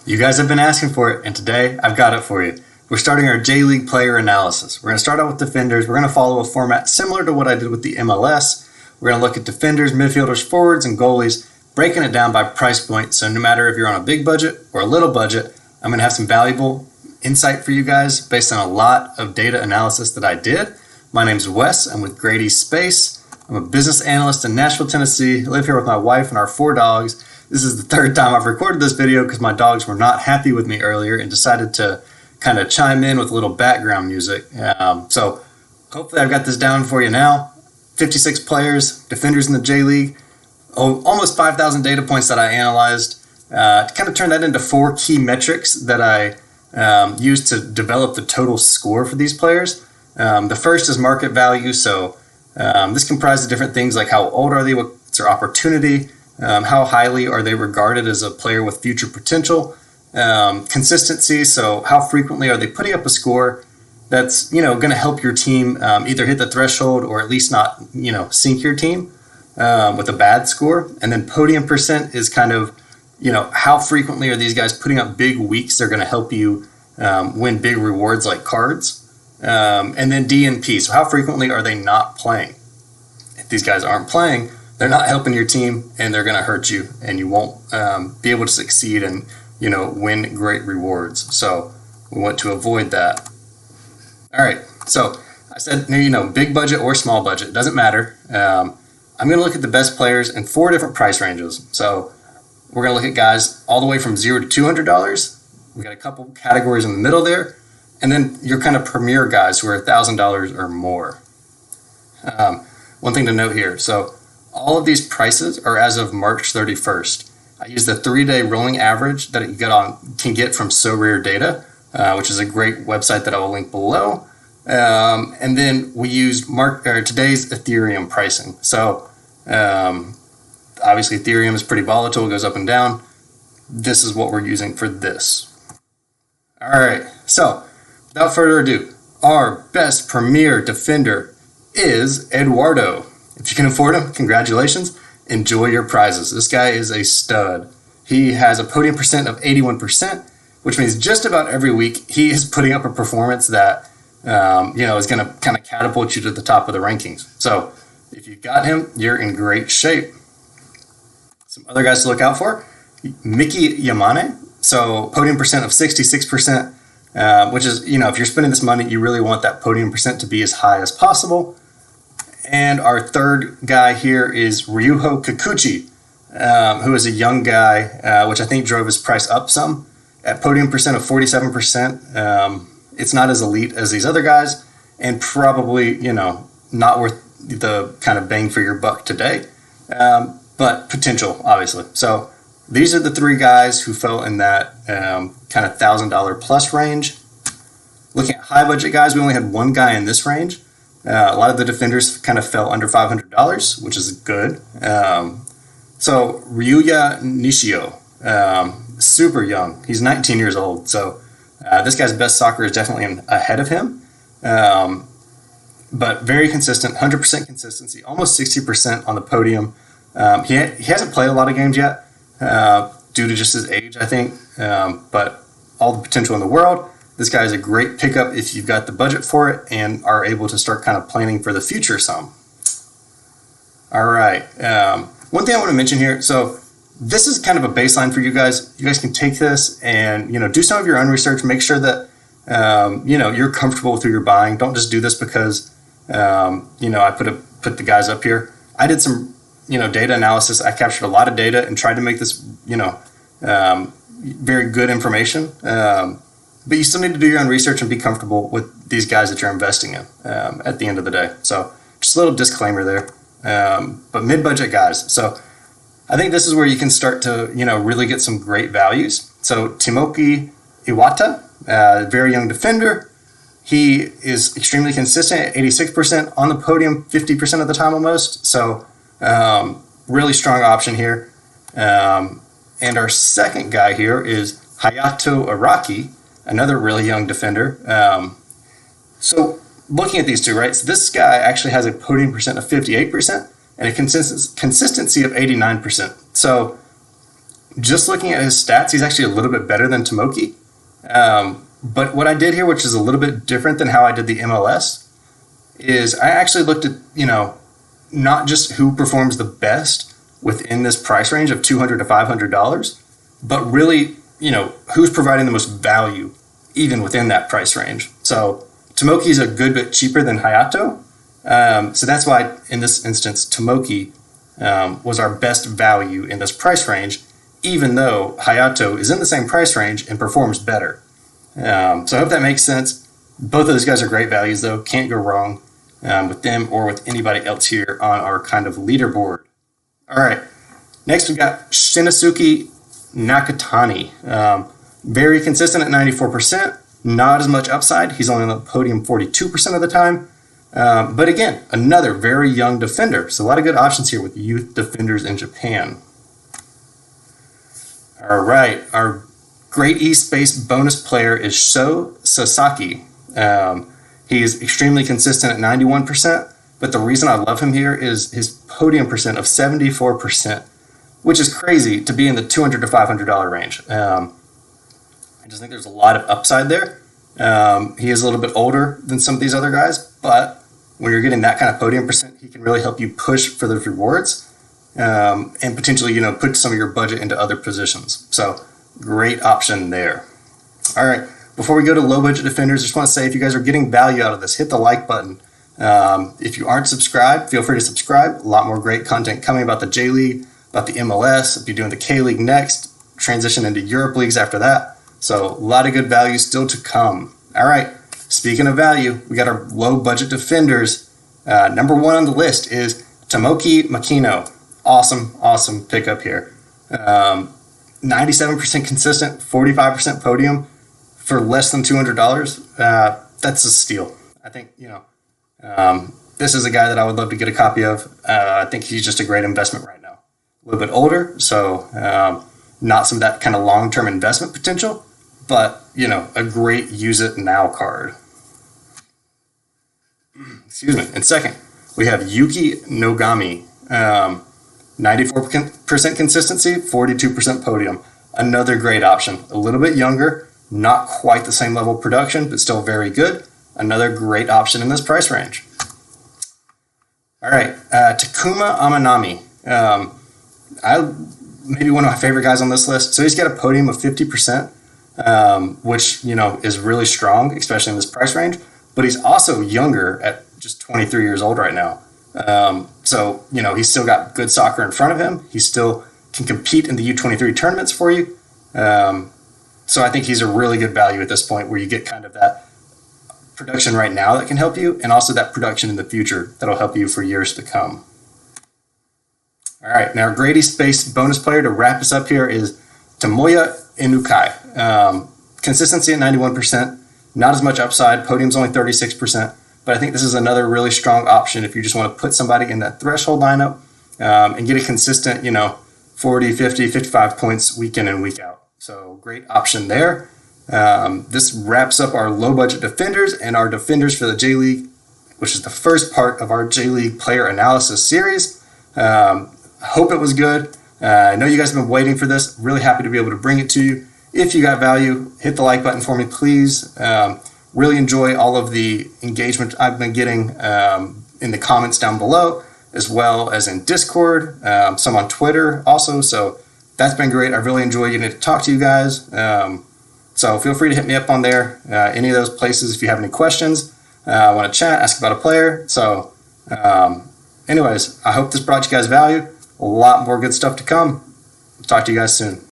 You guys have been asking for it, and today I've got it for you. We're starting our J-League player analysis. We're going to start out with defenders. We're going to follow a format similar to what I did with the MLS. We're going to look at defenders, midfielders, forwards, and goalies, breaking it down by price point. So no matter if you're on a big budget or a little budget, I'm going to have some valuable insight for you guys based on a lot of data analysis that I did. My name's Wes. I'm with Grady Space. I'm a business analyst in Nashville, Tennessee. I live here with my wife and our 4 dogs. This is the third time I've recorded this video because my dogs were not happy with me earlier and decided to kind of chime in with a little background music. So hopefully I've got this down for you now. 56 players, defenders in the J-League, almost 5,000 data points that I analyzed. To kind of turn that into 4 key metrics that I used to develop the total score for these players. The first is market value. So this comprises different things like how old are they, what's their opportunity, how highly are they regarded as a player with future potential, consistency. So how frequently are they putting up a score that's going to help your team either hit the threshold or at least not sink your team with a bad score. And then podium percent is kind of how frequently are these guys putting up big weeks they're going to help you win big rewards like cards. And then DNP, so how frequently are they not playing? If these guys aren't playing, they're not helping your team and they're going to hurt you and you won't be able to succeed and win great rewards. So we want to avoid that. All right, so I said big budget or small budget, it doesn't matter. I'm going to look at the best players in 4 different price ranges. So we're going to look at guys all the way from $0 to $200. We got a couple categories in the middle there. And then your kind of premier guys who are $1,000 or more. One thing to note here. So all of these prices are as of March 31st. I use the 3-day rolling average that you can get from SoRare Data, which is a great website that I will link below. And then we used today's Ethereum pricing. So obviously Ethereum is pretty volatile, it goes up and down. This is what we're using for this. All right, so without further ado, our best premier defender is Eduardo. If you can afford him, congratulations. Enjoy your prizes. This guy is a stud. He has a podium percent of 81%, which means just about every week he is putting up a performance that is going to kind of catapult you to the top of the rankings. So if you got him, you're in great shape. Some other guys to look out for: Mickey Yamane. So podium percent of 66%. Which is, if you're spending this money, you really want that podium percent to be as high as possible. And our third guy here is Ryuho Kikuchi, who is a young guy, which I think drove his price up some. At podium percent of 47%, it's not as elite as these other guys, and probably, not worth the kind of bang for your buck today, but potential, obviously. So these are the 3 guys who fell in that kind of $1,000 plus range. Looking at high budget guys, we only had 1 guy in this range. A lot of the defenders kind of fell under $500, which is good. So Ryuya Nishio, super young. He's 19 years old. So this guy's best soccer is definitely ahead of him. But very consistent, 100% consistency, almost 60% on the podium. He hasn't played a lot of games yet. Due to just his age, I think, but all the potential in the world. This guy is a great pickup if you've got the budget for it and are able to start kind of planning for the future some. All right. One thing I want to mention here. So this is kind of a baseline for you guys. You guys can take this and, do some of your own research. Make sure that, you're comfortable with who you're buying. Don't just do this because, I put the guys up here. I did some data analysis. I captured a lot of data and tried to make this, very good information. But you still need to do your own research and be comfortable with these guys that you're investing in at the end of the day. So just a little disclaimer there. But mid-budget guys. So I think this is where you can start to, really get some great values. So Timoki Iwata, very young defender. He is extremely consistent at 86% on the podium, 50% of the time almost. So really strong option here. And our second guy here is Hayato Araki, another really young defender. So looking at these 2, right? So this guy actually has a podium percent of 58% and a consistency of 89%. So just looking at his stats, he's actually a little bit better than Tomoki. But what I did here, which is a little bit different than how I did the MLS, is I actually looked at, not just who performs the best within this price range of $200 to $500, but really, who's providing the most value even within that price range. So Tomoki is a good bit cheaper than Hayato. So that's why in this instance, Tomoki was our best value in this price range, even though Hayato is in the same price range and performs better. So I hope that makes sense. Both of those guys are great values, though. Can't go wrong with them or with anybody else here on our kind of leaderboard. All right. Next, we've got Shinosuke Nakatani. Very consistent at 94%. Not as much upside. He's only on the podium 42% of the time. But again, another very young defender. So a lot of good options here with youth defenders in Japan. All right. Our Great East Space bonus player is Sho Sasaki. He is extremely consistent at 91%, but the reason I love him here is his podium percent of 74%, which is crazy to be in the $200 to $500 range. I just think there's a lot of upside there. He is a little bit older than some of these other guys, but when you're getting that kind of podium percent, he can really help you push for those rewards and potentially, put some of your budget into other positions. So great option there. All right. Before we go to low budget defenders, I just want to say if you guys are getting value out of this, hit the like button. If you aren't subscribed, feel free to subscribe. A lot more great content coming about the J League, about the MLS. I'll be doing the K League next, transition into Europe leagues after that. So a lot of good value still to come. All right. Speaking of value, we got our low budget defenders. Number one on the list is Tomoki Makino. Awesome pickup here. 97% consistent, 45% podium for less than $200. That's a steal. I think, this is a guy that I would love to get a copy of. I think he's just a great investment right now. A little bit older, so not some of that kind of long-term investment potential, but, a great use it now card. Excuse me. And second, we have Yuki Nogami. 94% consistency, 42% podium. Another great option. A little bit younger, not quite the same level of production, but still very good. Another great option in this price range. All right, Takuma Amanami. Maybe one of my favorite guys on this list. So he's got a podium of 50%, which, is really strong, especially in this price range. But he's also younger at just 23 years old right now. So, he's still got good soccer in front of him. He still can compete in the U23 tournaments for you. So I think he's a really good value at this point where you get kind of that production right now that can help you and also that production in the future that'll help you for years to come. All right, now our Grady Space bonus player to wrap us up here is Tomoya Inukai. Consistency at 91%, not as much upside, podium's only 36%. But I think this is another really strong option if you just want to put somebody in that threshold lineup and get a consistent, 40, 50, 55 points week in and week out. So great option there. This wraps up our low budget defenders and our defenders for the J League, which is the first part of our J League player analysis series. I hope it was good. I know you guys have been waiting for this. Really happy to be able to bring it to you. If you got value, hit the like button for me, please. Really enjoy all of the engagement I've been getting in the comments down below, as well as in Discord, some on Twitter also. So that's been great. I really enjoy getting to talk to you guys. So feel free to hit me up on there, any of those places if you have any questions, want to chat, ask about a player. So anyways, I hope this brought you guys value. A lot more good stuff to come. Talk to you guys soon.